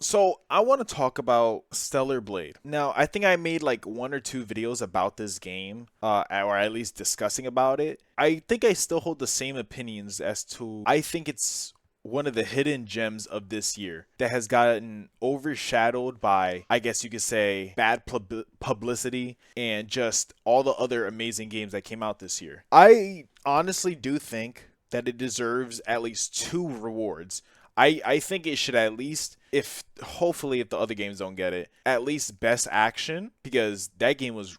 So I want to talk about Stellar Blade. Now, I think I made like one or two videos about this game, or at least discussing about it. I think I still hold the same opinions as to I think it's one of the hidden gems of this year that has gotten overshadowed by, I guess you could say, bad publicity and just all the other amazing games that came out this year. I honestly do think that it deserves at least two rewards. I think it should at least, if hopefully if the other games don't get it, at least best action, because that game was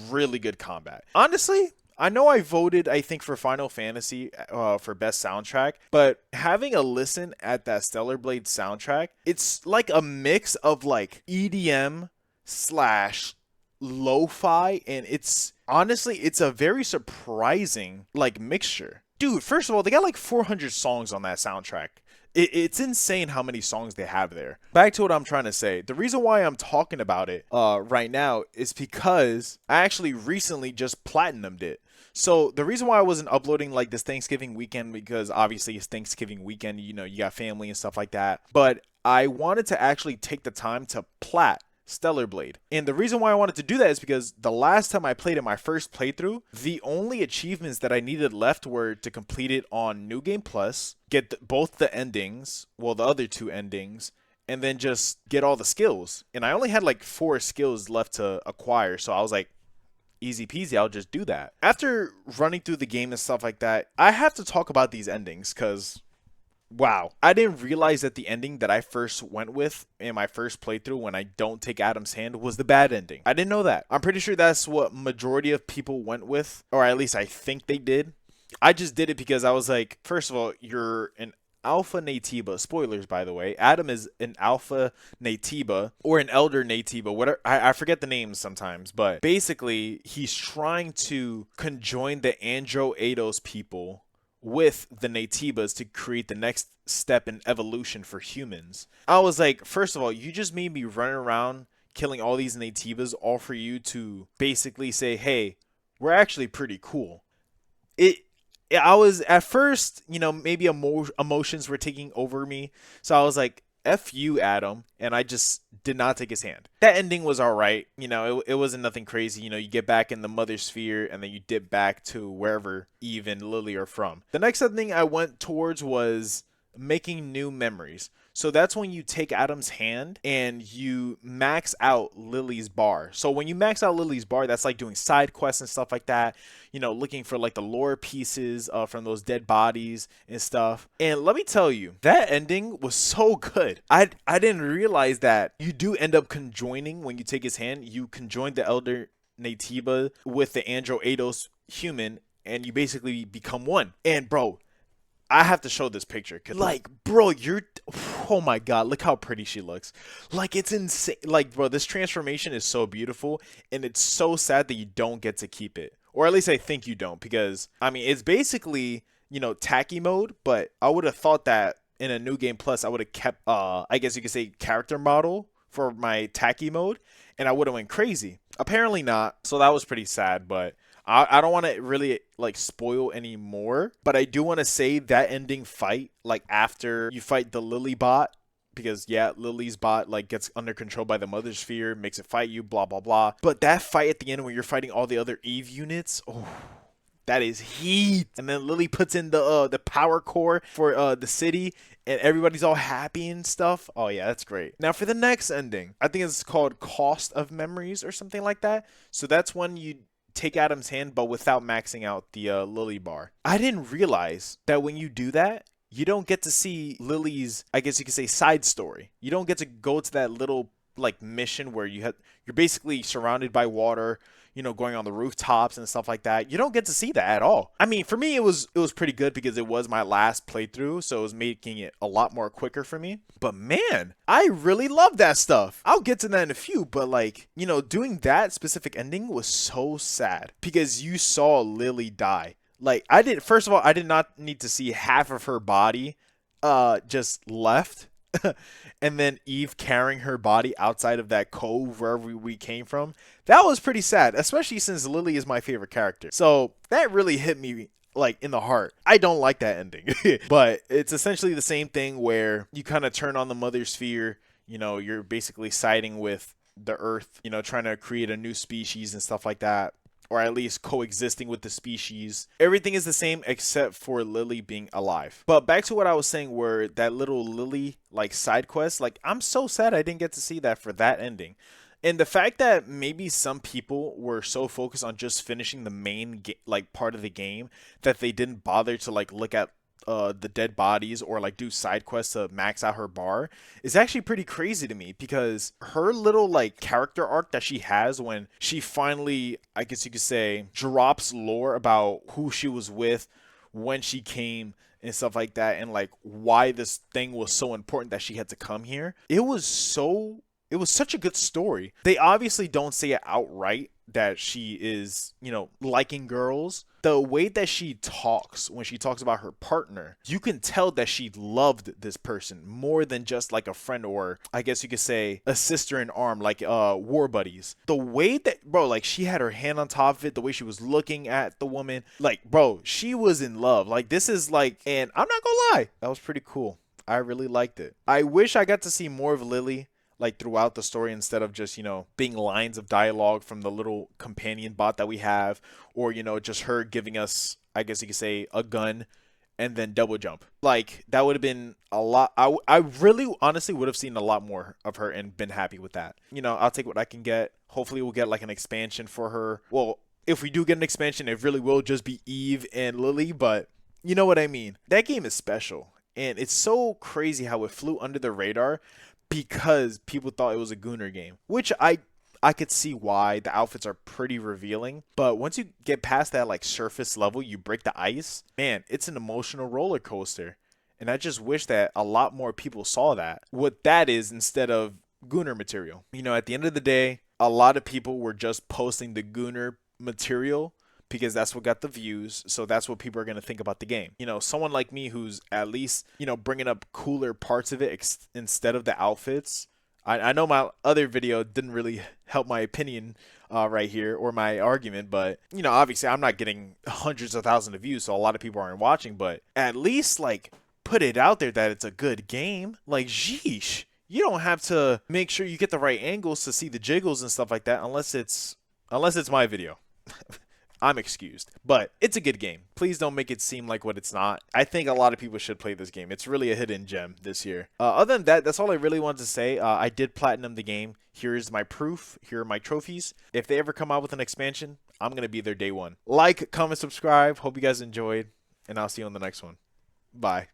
really good combat. Honestly, I know I voted, I think, for Final Fantasy for best soundtrack, but having a listen at that Stellar Blade soundtrack, it's like a mix of like EDM slash lo-fi, and it's honestly it's a very surprising like mixture. Dude, first of all, they got like 400 songs on that soundtrack. It's insane how many songs they have there. Back to what I'm trying to say. The reason why I'm talking about it right now is because I actually recently just platinumed it. So the reason why I wasn't uploading like this Thanksgiving weekend, because obviously it's Thanksgiving weekend, you know, you got family and stuff like that. But I wanted to actually take the time to plat Stellar Blade. And the reason why I wanted to do that is because the last time I played it, my first playthrough, the only achievements that I needed left were to complete it on New Game Plus, get both the endings, well, the other two endings, and then just get all the skills. And I only had like 4 skills left to acquire, so I was like, easy peasy, I'll just do that. After running through the game and stuff like that, I have to talk about these endings because wow. I didn't realize that the ending that I first went with in my first playthrough when I don't take Adam's hand was the bad ending. I didn't know that. I'm pretty sure that's what majority of people went with, or at least I think they did. I just did it because I was like, first of all, you're an alpha Natiba. Spoilers, by the way. Adam is an alpha Natiba or an elder Natiba. Whatever. I forget the names sometimes, but basically, he's trying to conjoin the Andro Eidos people with the Natibas to create the next step in evolution for humans. I was like, first of all, you just made me run around killing all these Natibas, all for you to basically say, hey, we're actually pretty cool. It I was at first, you know, maybe emotions were taking over me. So I was like, F you, Adam. And I just did not take his hand. That ending was all right. You know, it wasn't nothing crazy. You know, you get back in the mother sphere and then you dip back to wherever Eve and Lily are from. The next thing I went towards was making new memories. So that's when you take Adam's hand and you max out Lily's bar. So when you max out Lily's bar, that's like doing side quests and stuff like that. You know, looking for like the lore pieces from those dead bodies and stuff. And let me tell you, that ending was so good. I didn't realize that you do end up conjoining when you take his hand. You conjoin the Elder Natiba with the Andro Eidos human, and you basically become one. And bro, I have to show this picture. Cause like, bro, oh my god, look how pretty she looks. Like, it's insane. Like, bro, this transformation is so beautiful, and it's so sad that you don't get to keep it. Or at least I think you don't, because, I mean, it's basically, you know, tacky mode, but I would have thought that in a new game plus, I would have kept, I guess you could say character model for my tacky mode, and I would have went crazy. Apparently not, so that was pretty sad, but I don't want to really like spoil any more, but I do want to say that ending fight, like after you fight the Lily bot, because yeah, Lily's bot like gets under control by the Mother Sphere, makes it fight you, blah blah blah. But that fight at the end when you're fighting all the other Eve units, oh, that is heat. And then Lily puts in the power core for the city, and everybody's all happy and stuff. Oh yeah, that's great. Now for the next ending, I think it's called Cost of Memories or something like that. So that's when you take Adam's hand, but without maxing out the Lily bar. I didn't realize that when you do that, you don't get to see Lily's, I guess you could say, side story. You don't get to go to that little like mission where you're basically surrounded by water, you know, going on the rooftops and stuff like that. You don't get to see that at all. I mean, for me, it was pretty good because it was my last playthrough, so it was making it a lot more quicker for me. But man, I really love that stuff. I'll get to that in a few, but like, you know, doing that specific ending was so sad because you saw Lily die. Like, first of all, I did not need to see half of her body just left. And then Eve carrying her body outside of that cove wherever we came from. That was pretty sad, especially since Lily is my favorite character. So that really hit me like in the heart. I don't like that ending, but it's essentially the same thing where you kind of turn on the Mother Sphere. You know, you're basically siding with the Earth, you know, trying to create a new species and stuff like that, or at least coexisting with the species. Everything is the same except for Lily being alive. But back to what I was saying, where that little Lily like side quest, like I'm so sad I didn't get to see that for that ending. And the fact that maybe some people were so focused on just finishing the main like part of the game that they didn't bother to like look at the dead bodies or like do side quests to max out her bar is actually pretty crazy to me, because her little like character arc that she has when she finally, I guess you could say, drops lore about who she was with when she came and stuff like that, and like why this thing was so important that she had to come here. It was such a good story. They obviously don't say it outright that she is, you know, liking girls. The way that she talks when she talks about her partner, you can tell that she loved this person more than just like a friend, or I guess you could say a sister in arm, like war buddies. The way that, bro, like she had her hand on top of it, the way she was looking at the woman, like, bro, she was in love. Like, this is like, and I'm not gonna lie, that was pretty cool. I really liked it. I wish I got to see more of Lily like throughout the story, instead of just, you know, being lines of dialogue from the little companion bot that we have, or, you know, just her giving us, I guess you could say, a gun and then double jump. Like, that would have been a lot. I really honestly would have seen a lot more of her and been happy with that. You know, I'll take what I can get. Hopefully we'll get like an expansion for her. Well, if we do get an expansion, it really will just be Eve and Lily, but you know what I mean. That game is special, and it's so crazy how it flew under the radar because people thought it was a Gooner game, which I could see why. The outfits are pretty revealing, but once you get past that like surface level, you break the ice, man, it's an emotional roller coaster. And I just wish that a lot more people saw that, what that is, instead of Gooner material. You know, at the end of the day, a lot of people were just posting the Gooner material because that's what got the views. So that's what people are going to think about the game. You know, someone like me who's at least, you know, bringing up cooler parts of it instead of the outfits. I know my other video didn't really help my opinion right here, or my argument, but, you know, obviously I'm not getting hundreds of thousands of views, so a lot of people aren't watching, but at least like put it out there that it's a good game. Like, sheesh. You don't have to make sure you get the right angles to see the jiggles and stuff like that unless it's my video. I'm excused, but it's a good game. Please don't make it seem like what it's not. I think a lot of people should play this game. It's really a hidden gem this year. Other than that, that's all I really wanted to say. I did platinum the game. Here's my proof. Here are my trophies. If they ever come out with an expansion, I'm going to be there day one. Like, comment, subscribe. Hope you guys enjoyed, and I'll see you on the next one. Bye.